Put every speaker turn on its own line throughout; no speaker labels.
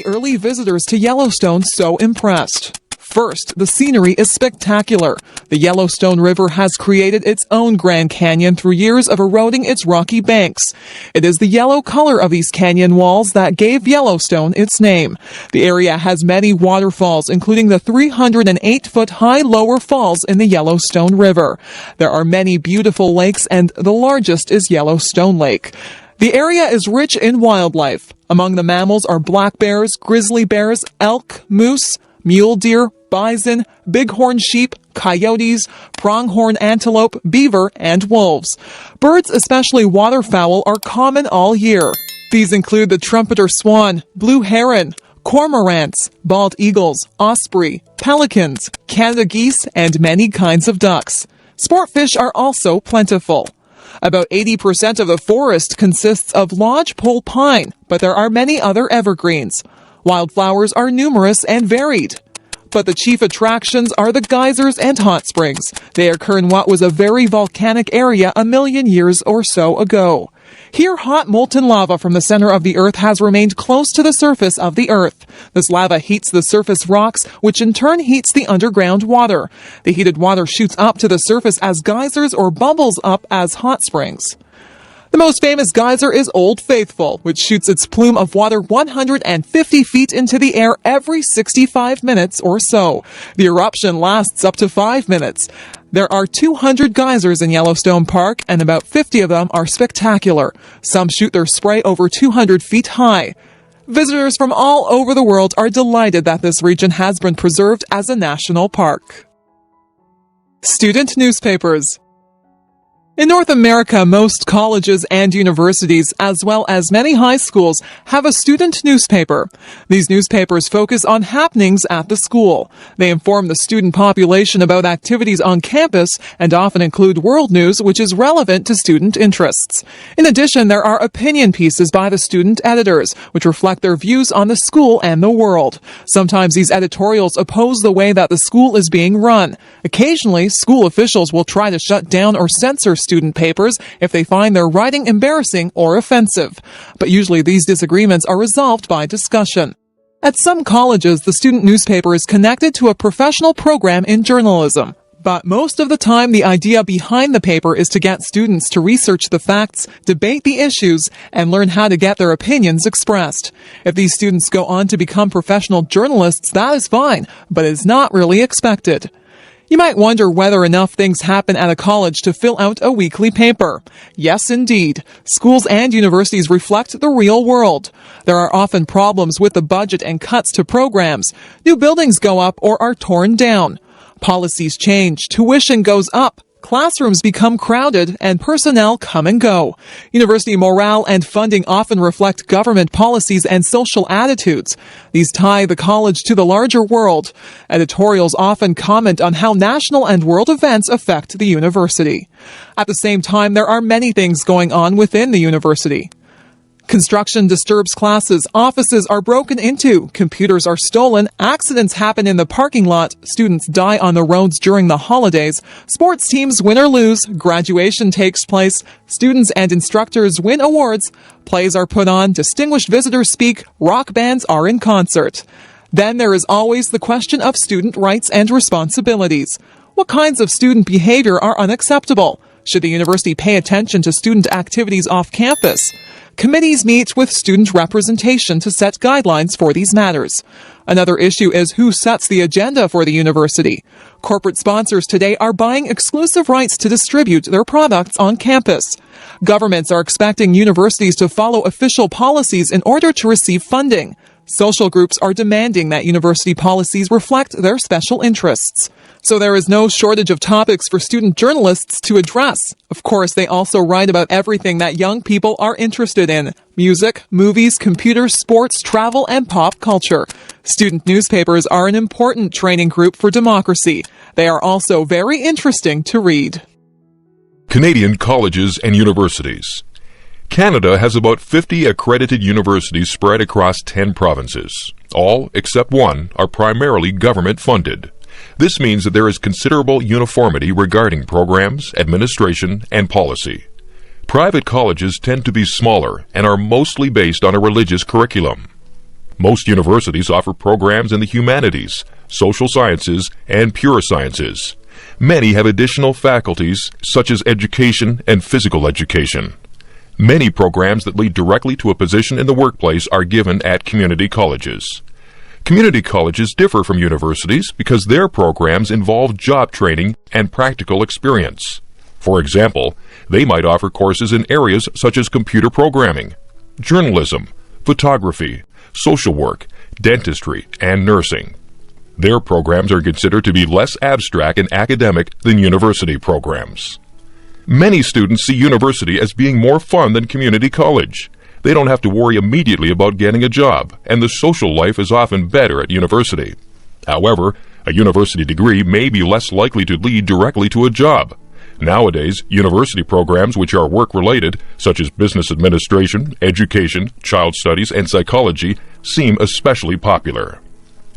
the early visitors to Yellowstone so impressed? First, the scenery is spectacular. The Yellowstone River has created its own Grand Canyon through years of eroding its rocky banks. It is the yellow color of these canyon walls that gave Yellowstone its name. The area has many waterfalls, including the 308-foot-high lower falls in the Yellowstone River. There are many beautiful lakes, and the largest is Yellowstone Lake. The area is rich in wildlife. Among the mammals are black bears, grizzly bears, elk, moose, mule deer, bison, bighorn sheep, coyotes, pronghorn antelope, beaver, and wolves. Birds, especially waterfowl, are common all year. These include the trumpeter swan, blue heron, cormorants, bald eagles, osprey, pelicans, Canada geese, and many kinds of ducks. Sport fish are also plentiful. About 80% of the forest consists of lodgepole pine, but there are many other evergreens. Wildflowers are numerous and varied. But the chief attractions are the geysers and hot springs. They occur in what was a very volcanic area a million years or so ago. Here, hot molten lava from the center of the earth has remained close to the surface of the earth. This lava heats the surface rocks, which in turn heats the underground water. The heated water shoots up to the surface as geysers or bubbles up as hot springs. The most famous geyser is Old Faithful, which shoots its plume of water 150 feet into the air every 65 minutes or so. The eruption lasts up to 5 minutes. There are 200 geysers in Yellowstone Park, and about 50 of them are spectacular. Some shoot their spray over 200 feet high. Visitors from all over the world are delighted that this region has been preserved as a national park. Student newspapers. In North America, most colleges and universities, as well as many high schools, have a student newspaper. These newspapers focus on happenings at the school. They inform the student population about activities on campus and often include world news, which is relevant to student interests. In addition, there are opinion pieces by the student editors, which reflect their views on the school and the world. Sometimes these editorials oppose the way that the school is being run. Occasionally, school officials will try to shut down or censor student papers if they find their writing embarrassing or offensive. But usually these disagreements are resolved by discussion. At some colleges, the student newspaper is connected to a professional program in journalism. But most of the time, the idea behind the paper is to get students to research the facts, debate the issues, and learn how to get their opinions expressed. If these students go on to become professional journalists, that is fine, but it is not really expected. You might wonder whether enough things happen at a college to fill out a weekly paper. Yes, indeed. Schools and universities reflect the real world. There are often problems with the budget and cuts to programs. New buildings go up or are torn down. Policies change, tuition goes up, classrooms become crowded, and personnel come and go. University morale and funding often reflect government policies and social attitudes. These tie the college to the larger world. Editorials often comment on how national and world events affect the university. At the same time, there are many things going on within the university. Construction disturbs classes, offices are broken into, computers are stolen, accidents happen in the parking lot, students die on the roads during the holidays, sports teams win or lose, graduation takes place, students and instructors win awards, plays are put on, distinguished visitors speak, rock bands are in concert. Then there is always the question of student rights and responsibilities. What kinds of student behavior are unacceptable? Should the university pay attention to student activities off campus? Committees meet with student representation to set guidelines for these matters. Another issue is who sets the agenda for the university. Corporate sponsors today are buying exclusive rights to distribute their products on campus. Governments are expecting universities to follow official policies in order to receive funding. Social groups are demanding that university policies reflect their special interests. So there is no shortage of topics for student journalists to address. Of course, they also write about everything that young people are interested in: music, movies, computers, sports, travel, and pop culture. Student newspapers are an important training group for democracy. They are also very interesting to read.
Canadian colleges and universities. Canada has about 50 accredited universities spread across 10 provinces. All, except one, are primarily government-funded. This means that there is considerable uniformity regarding programs, administration, and policy. Private colleges tend to be smaller and are mostly based on a religious curriculum. Most universities offer programs in the humanities, social sciences, and pure sciences. Many have additional faculties such as education and physical education. Many programs that lead directly to a position in the workplace are given at community colleges. Community colleges differ from universities because their programs involve job training and practical experience. For example, they might offer courses in areas such as computer programming, journalism, photography, social work, dentistry, and nursing. Their programs are considered to be less abstract and academic than university programs. Many students see university as being more fun than community college. They don't have to worry immediately about getting a job, and the social life is often better at university. However, a university degree may be less likely to lead directly to a job. Nowadays, university programs which are work-related, such as business administration, education, child studies, and psychology, seem especially popular.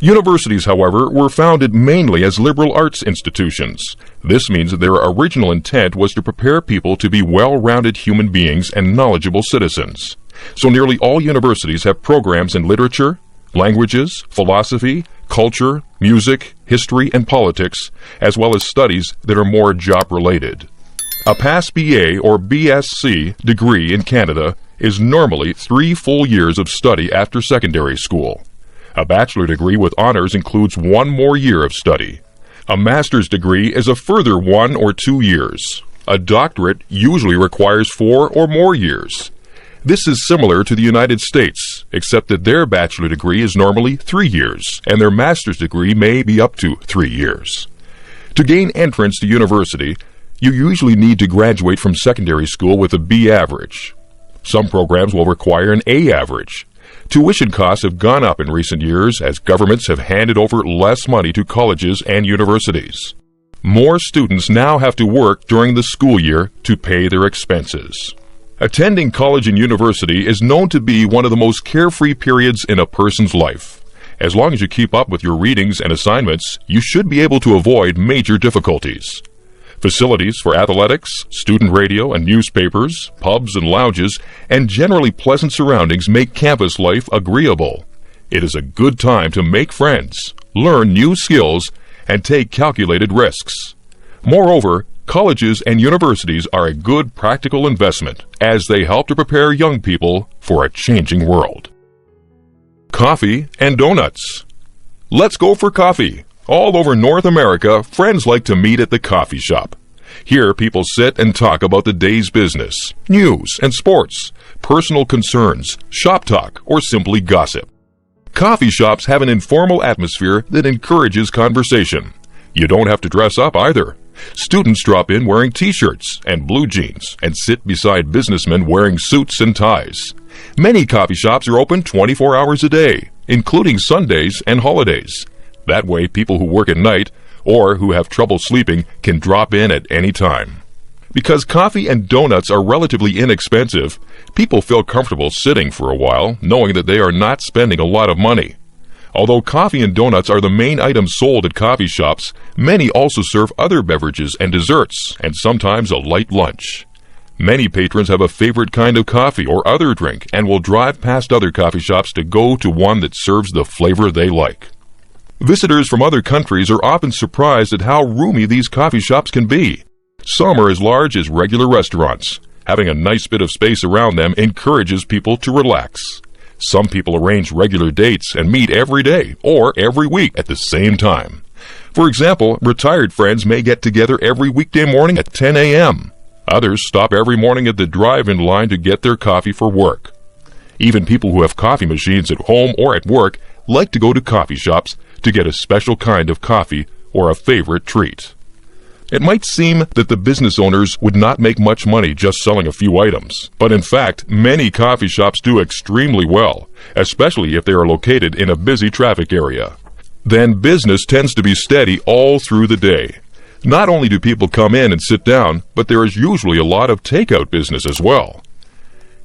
Universities, however, were founded mainly as liberal arts institutions. This means that their original intent was to prepare people to be well-rounded human beings and knowledgeable citizens. So nearly all universities have programs in literature, languages, philosophy, culture, music, history, and politics, as well as studies that are more job-related. A past BA or BSc degree in Canada is normally 3 full years of study after secondary school. A bachelor degree with honors includes 1 more year of study. A master's degree is a further 1 or 2 years. A doctorate usually requires 4 or more years. This is similar to the United States, except that their bachelor degree is normally 3 years, and their master's degree may be up to 3 years. To gain entrance to university, you usually need to graduate from secondary school with a B average. Some programs will require an A average. Tuition costs have gone up in recent years as governments have handed over less money to colleges and universities. More students now have to work during the school year to pay their expenses. Attending college and university is known to be one of the most carefree periods in a person's life. As long as you keep up with your readings and assignments, you should be able to avoid major difficulties. Facilities for athletics, student radio and newspapers, pubs and lounges, and generally pleasant surroundings make campus life agreeable. It is a good time to make friends, learn new skills, and take calculated risks. Moreover, colleges and universities are a good practical investment as they help to prepare young people for a changing world. Coffee and donuts. Let's go for coffee. All over North America, friends like to meet at the coffee shop. Here, people sit and talk about the day's business, news and sports, personal concerns, shop talk, or simply gossip. Coffee shops have an informal atmosphere that encourages conversation. You don't have to dress up either. Students drop in wearing t-shirts and blue jeans and sit beside businessmen wearing suits and ties. Many coffee shops are open 24 hours a day, including Sundays and holidays. That way, people who work at night or who have trouble sleeping can drop in at any time. Because coffee and donuts are relatively inexpensive, people feel comfortable sitting for a while, knowing that they are not spending a lot of money. Although coffee and donuts are the main items sold at coffee shops, many also serve other beverages and desserts, and sometimes a light lunch. Many patrons have a favorite kind of coffee or other drink and will drive past other coffee shops to go to one that serves the flavor they like. Visitors from other countries are often surprised at how roomy these coffee shops can be. Some are as large as regular restaurants. Having a nice bit of space around them encourages people to relax. Some people arrange regular dates and meet every day or every week at the same time. For example, retired friends may get together every weekday morning at 10 a.m. Others stop every morning at the drive-in line to get their coffee for work. Even people who have coffee machines at home or at work like to go to coffee shops to get a special kind of coffee or a favorite treat. It might seem that the business owners would not make much money just selling a few items, but in fact, many coffee shops do extremely well, especially if they are located in a busy traffic area. Then business tends to be steady all through the day. Not only do people come in and sit down, but there is usually a lot of takeout business as well.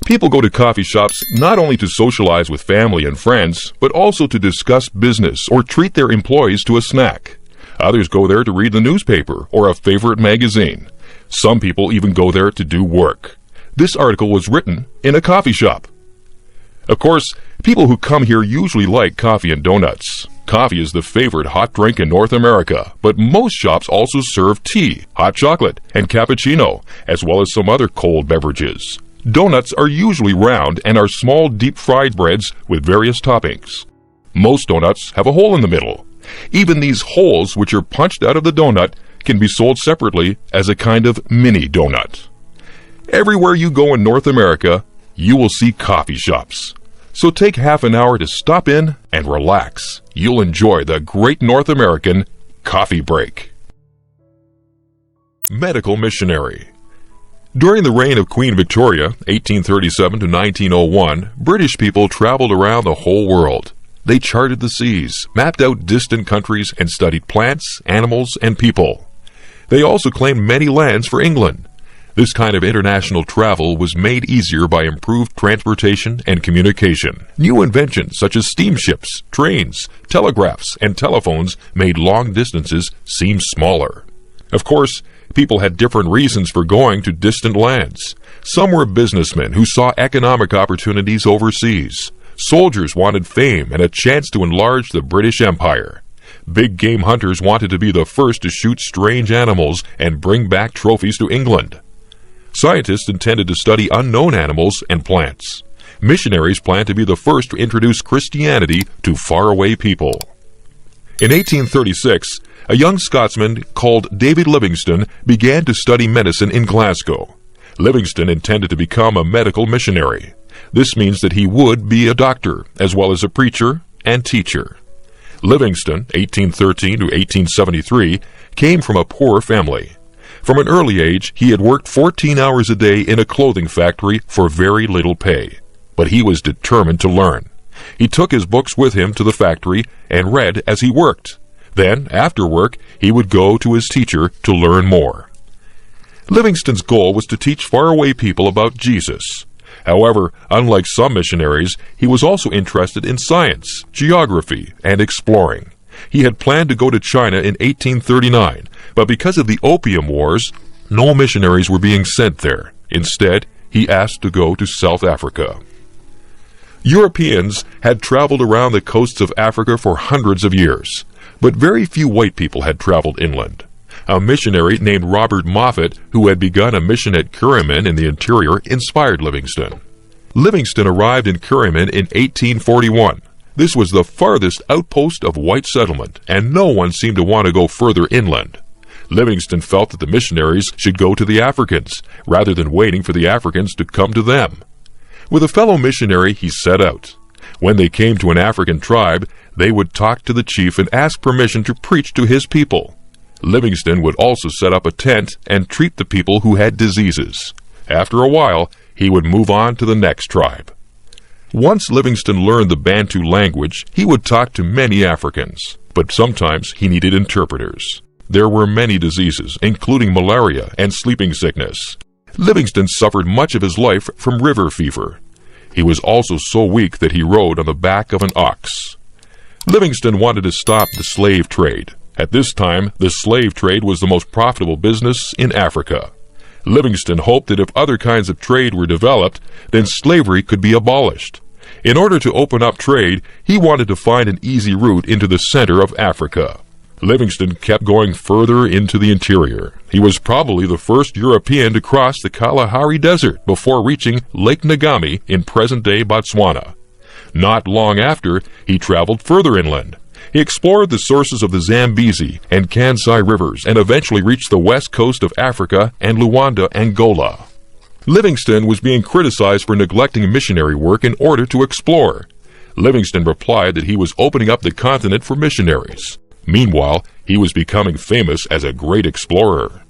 People go to coffee shops not only to socialize with family and friends, but also to discuss business or treat their employees to a snack. Others go there to read the newspaper or a favorite magazine. Some people even go there to do work. This article was written in a coffee shop. Of course, people who come here usually like coffee and donuts. Coffee is the favorite hot drink in North America, but most shops also serve tea, hot chocolate, and cappuccino, as well as some other cold beverages. Donuts are usually round and are small deep-fried breads with various toppings. Most donuts have a hole in the middle. Even these holes, which are punched out of the donut, can be sold separately as a kind of mini donut. Everywhere you go in North America, you will see coffee shops. So take half an hour to stop in and relax. You'll enjoy the great North American coffee break. Medical missionary. During the reign of Queen Victoria, 1837 to 1901, British people traveled around the whole world. They charted the seas, mapped out distant countries, and studied plants, animals, and people. They also claimed many lands for England. This kind of international travel was made easier by improved transportation and communication. New inventions such as steamships, trains, telegraphs, and telephones made long distances seem smaller. Of course, people had different reasons for going to distant lands. Some were businessmen who saw economic opportunities overseas. Soldiers wanted fame and a chance to enlarge the British Empire. Big game hunters wanted to be the first to shoot strange animals and bring back trophies to England. Scientists intended to study unknown animals and plants. Missionaries planned to be the first to introduce Christianity to faraway people. In 1836, a young Scotsman called David Livingstone began to study medicine in Glasgow. Livingstone intended to become a medical missionary. This means that he would be a doctor, as well as a preacher and teacher. Livingstone, 1813 to 1873, came from a poor family. From an early age, he had worked 14 hours a day in a clothing factory for very little pay. But he was determined to learn. He took his books with him to the factory and read as he worked. Then, after work, he would go to his teacher to learn more. Livingstone's goal was to teach faraway people about Jesus. However, unlike some missionaries, he was also interested in science, geography, and exploring. He had planned to go to China in 1839, but because of the Opium Wars, no missionaries were being sent there. Instead, he asked to go to South Africa. Europeans had traveled around the coasts of Africa for hundreds of years, but very few white people had traveled inland. A missionary named Robert Moffat, who had begun a mission at Kuriman in the interior, inspired Livingstone. Livingstone arrived in Kuriman in 1841. This was the farthest outpost of white settlement, and no one seemed to want to go further inland. Livingstone felt that the missionaries should go to the Africans, rather than waiting for the Africans to come to them. With a fellow missionary, he set out. When they came to an African tribe, they would talk to the chief and ask permission to preach to his people. Livingstone would also set up a tent and treat the people who had diseases. After a while, he would move on to the next tribe. Once Livingstone learned the Bantu language, he would talk to many Africans, but sometimes he needed interpreters. There were many diseases, including malaria and sleeping sickness. Livingstone suffered much of his life from river fever. He was also so weak that he rode on the back of an ox. Livingstone wanted to stop the slave trade. At this time, the slave trade was the most profitable business in Africa. Livingstone hoped that if other kinds of trade were developed, then slavery could be abolished. In order to open up trade, he wanted to find an easy route into the center of Africa. Livingstone kept going further into the interior. He was probably the first European to cross the Kalahari Desert before reaching Lake Ngami in present-day Botswana. Not long after, he traveled further inland. He explored the sources of the Zambezi and Kansai rivers and eventually reached the west coast of Africa and Luanda, Angola. Livingstone was being criticized for neglecting missionary work in order to explore. Livingstone replied that he was opening up the continent for missionaries. Meanwhile, he was becoming famous as a great explorer.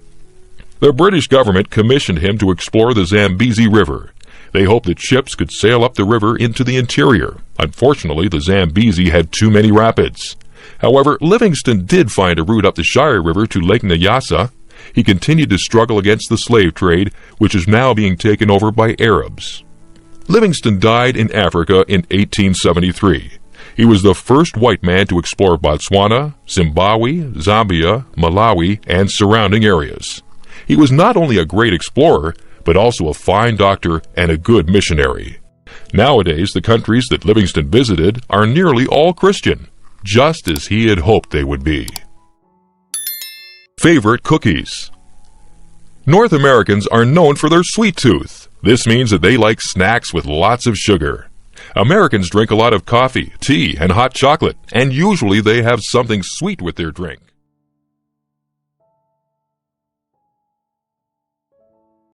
The British government commissioned him to explore the Zambezi River. They hoped that ships could sail up the river into the interior. Unfortunately, the Zambezi had too many rapids. However, Livingstone did find a route up the Shire River to Lake Nyassa. He continued to struggle against the slave trade, which is now being taken over by Arabs. Livingstone died in Africa in 1873. He was the first white man to explore Botswana, Zimbabwe, Zambia, Malawi, and surrounding areas. He was not only a great explorer, but also a fine doctor and a good missionary. Nowadays, the countries that Livingston visited are nearly all Christian, just as he had hoped they would be. Favorite cookies. North Americans are known for their sweet tooth. This means that they like snacks with lots of sugar. Americans drink a lot of coffee, tea, and hot chocolate, and usually they have something sweet with their drink.